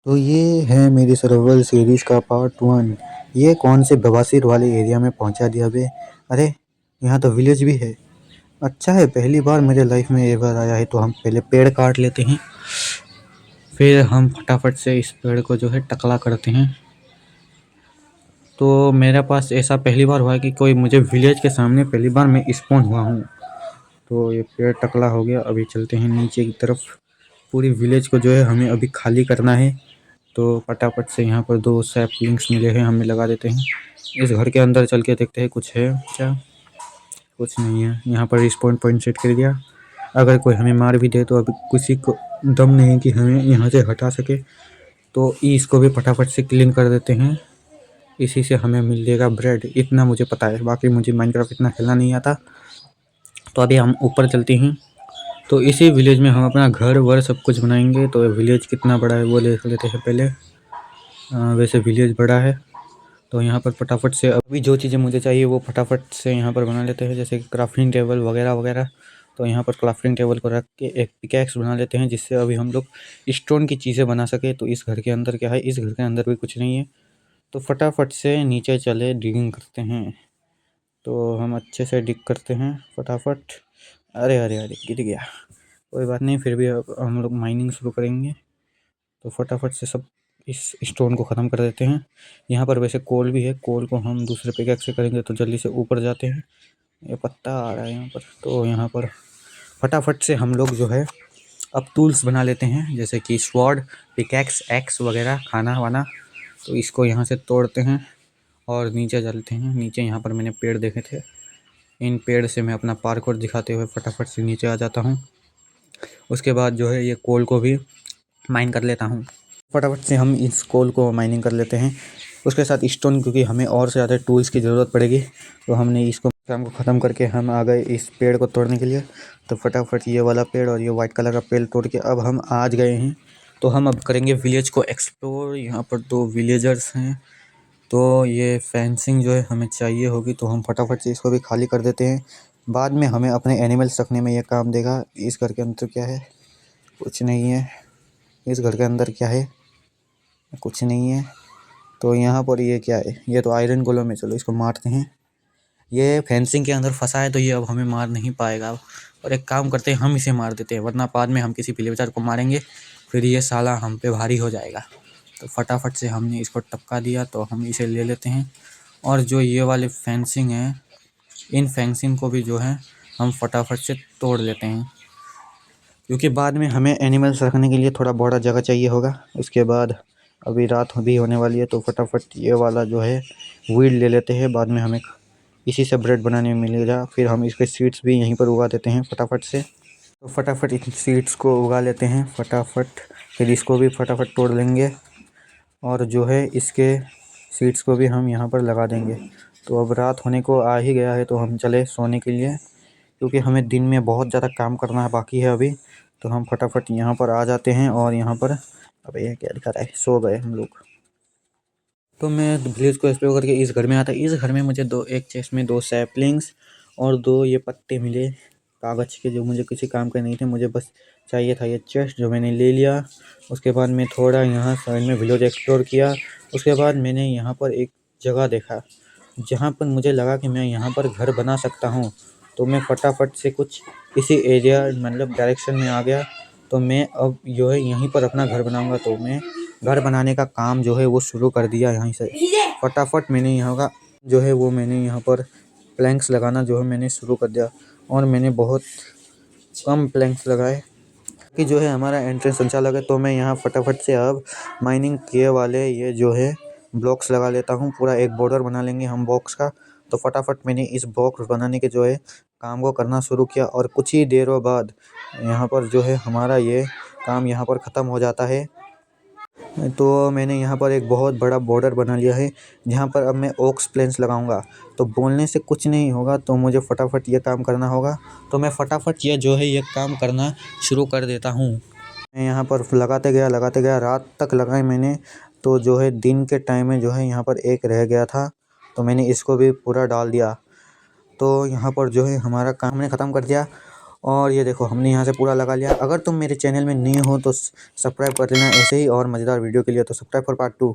तो ये है मेरी सर्वाइवल सीरीज का पार्ट 1। ये कौन से बवासीर वाले एरिया में पहुंचा दिया बे। अरे यहाँ तो विलेज भी है। अच्छा है, पहली बार मेरे लाइफ में ये बार आया है। तो हम पहले पेड़ काट लेते हैं, फिर हम फटाफट से इस पेड़ को जो है टकला करते हैं। तो मेरे पास ऐसा पहली बार हुआ है कि कोई मुझे विलेज के सामने पहली बार मैं स्पॉन हुआ हूँ। तो ये पेड़ टकला हो गया। अभी चलते हैं नीचे की तरफ। पूरी विलेज को जो है हमें अभी खाली करना है। तो फटाफट से यहाँ पर 2 सैपलिंग्स मिले हैं, हमें लगा देते हैं। इस घर के अंदर चल के देखते हैं कुछ है क्या। कुछ नहीं है। यहाँ पर रिस्पॉन पॉइंट सेट कर दिया। अगर कोई हमें मार भी दे तो अभी किसी को दम नहीं कि हमें यहाँ से हटा सके। तो इसको भी फटाफट से क्लीन कर देते हैं। इसी से हमें मिल जाएगा ब्रेड, इतना मुझे पता है। बाकी मुझे माइनक्राफ्ट इतना खेलना नहीं आता। तो अभी हम ऊपर चलते हैं। तो इसी विलेज में हम अपना घर वर सब कुछ बनाएंगे। तो विलेज कितना बड़ा है वो देख लेते हैं पहले। वैसे विलेज बड़ा है। तो यहाँ पर फटाफट से अभी जो चीज़ें मुझे चाहिए वो फटाफट से यहाँ पर बना लेते हैं, जैसे कि क्राफ्टिंग टेबल वगैरह वगैरह। तो यहाँ पर क्राफ्टिंग टेबल को रख के एक पिकैक्स बना लेते हैं, जिससे अभी हम लोग स्टोन की चीज़ें बना सके। तो इस घर के अंदर क्या है, इस घर के अंदर भी कुछ नहीं है। तो फटाफट से नीचे चले डिगिंग करते हैं। तो हम अच्छे से डिग करते हैं फटाफट। अरे अरे अरे गिर गया, कोई बात नहीं। फिर भी अब हम लोग माइनिंग शुरू करेंगे। तो फटाफट से सब इस स्टोन को ख़त्म कर देते हैं। यहाँ पर वैसे कोल भी है, कोल को हम दूसरे पिकैक्स से करेंगे तो जल्दी से ऊपर जाते हैं। ये पत्ता आ रहा है यहाँ पर। तो यहाँ पर फटाफट से हम लोग जो है अब टूल्स बना लेते हैं, जैसे कि स्वॉर्ड, पिकैक्स, एक्स वगैरह, खाना वाना। तो इसको यहाँ से तोड़ते हैं और नीचे चलते हैं। नीचे यहाँ पर मैंने पेड़ देखे थे, इन पेड़ से मैं अपना पार्कोर दिखाते हुए फटाफट से नीचे आ जाता हूँ। उसके बाद जो है ये कोल को भी माइन कर लेता हूँ। फटाफट से हम इस कोल को माइनिंग कर लेते हैं, उसके साथ स्टोन, क्योंकि हमें और से ज़्यादा टूल्स की ज़रूरत पड़ेगी। तो हमने इसको काम को ख़त्म करके हम आ गए इस पेड़ को तोड़ने के लिए। तो फटाफट ये वाला पेड़ और ये वाइट कलर का पेड़ तोड़ के अब हम आज गए हैं। तो हम अब करेंगे विलेज को एक्सप्लोर। यहाँ पर 2 विलेजर्स हैं। तो ये फेंसिंग जो है हमें चाहिए होगी, तो हम फटाफट से इसको भी खाली कर देते हैं। बाद में हमें अपने एनिमल्स रखने में ये काम देगा। इस घर के अंदर क्या है, कुछ नहीं है। इस घर के अंदर क्या है, कुछ नहीं है। तो यहाँ पर ये क्या है, ये तो आयरन गोलम है। चलो इसको मारते हैं। ये फेंसिंग के अंदर फंसा है तो ये अब हमें मार नहीं पाएगा। और एक काम करते हैं, हम इसे मार देते हैं, वरना बाद में हम किसी विलेजर को मारेंगे फिर ये साला हम पे भारी हो जाएगा। तो फटाफट से हमने इसको टपका दिया। तो हम इसे ले लेते हैं। और जो ये वाले फेंसिंग है, इन फेंसिंग को भी जो है हम फटाफट से तोड़ लेते हैं, क्योंकि बाद में हमें एनिमल्स रखने के लिए थोड़ा बड़ा जगह चाहिए होगा। उसके बाद अभी रात भी होने वाली है, तो फटाफट ये वाला जो है वीड ले लेते हैं। बाद में हमें इसी से ब्रेड बनाने में मिलेगा। फिर हम इसके सीड्स भी यहीं पर उगा देते हैं फटाफट से। तो फटाफट इन सीड्स को उगा लेते हैं फटाफट। फिर इसको भी फटाफट तोड़ लेंगे और जो है इसके सीड्स को भी हम यहाँ पर लगा देंगे। तो अब रात होने को आ ही गया है, तो हम चले सोने के लिए, क्योंकि हमें दिन में बहुत ज़्यादा काम करना है बाकी है अभी। तो हम फटाफट यहाँ पर आ जाते हैं और यहाँ पर अब ये क्या दिखा रहा है, सो गए हम लोग। तो मैं विलेज को एक्सप्लोर करके इस घर में आता। इस घर में मुझे एक चेस्ट में 2 सैपलिंग्स और 2 ये पत्ते मिले कागज़ के, जो मुझे किसी काम के नहीं थे। मुझे बस चाहिए था ये चेस्ट, जो मैंने ले लिया। उसके बाद मैं थोड़ा यहाँ साइड में विलेज एक्सप्लोर किया। उसके बाद मैंने यहाँ पर एक जगह देखा जहाँ पर मुझे लगा कि मैं यहाँ पर घर बना सकता हूँ। तो मैं फटाफट से कुछ इसी एरिया मतलब डायरेक्शन में आ गया। तो मैं अब जो है यहीं पर अपना घर बनाऊंगा। तो मैं घर बनाने का काम जो है वो शुरू कर दिया। यहीं से फटाफट मैंने यहाँ का जो है वो मैंने यहाँ पर प्लैंक्स लगाना जो है मैंने शुरू कर दिया। और मैंने बहुत कम प्लैंक्स लगाए कि जो है हमारा एंट्रेंस अच्छा लगे। तो मैं यहाँ फटाफट से अब माइनिंग किए वाले ये जो है ब्लॉक्स लगा लेता हूँ। पूरा एक बॉर्डर बना लेंगे हम बॉक्स का। तो फटाफट मैंने इस बॉक्स बनाने के जो है काम को करना शुरू किया। और कुछ ही देरों बाद यहाँ पर जो है हमारा ये काम यहाँ पर ख़त्म हो जाता है। तो मैंने यहाँ पर एक बहुत बड़ा बॉर्डर बना लिया है, जहाँ पर अब मैं ओक्स प्लेन्स लगाऊंगा। तो बोलने से कुछ नहीं होगा, तो मुझे फटाफट ये काम करना होगा। तो मैं फटाफट ये जो है ये काम करना शुरू कर देता हूँ। मैं यहाँ पर लगाते गया रात तक लगाए मैंने। तो जो है दिन के टाइम में जो है यहाँ पर एक रह गया था, तो मैंने इसको भी पूरा डाल दिया। तो यहाँ पर जो है हमारा काम मैंने ख़त्म कर दिया। और ये देखो हमने यहाँ से पूरा लगा लिया। अगर तुम मेरे चैनल में नए हो तो सब्सक्राइब कर देना ऐसे ही और मज़ेदार वीडियो के लिए। तो सब्सक्राइब फॉर पार्ट 2।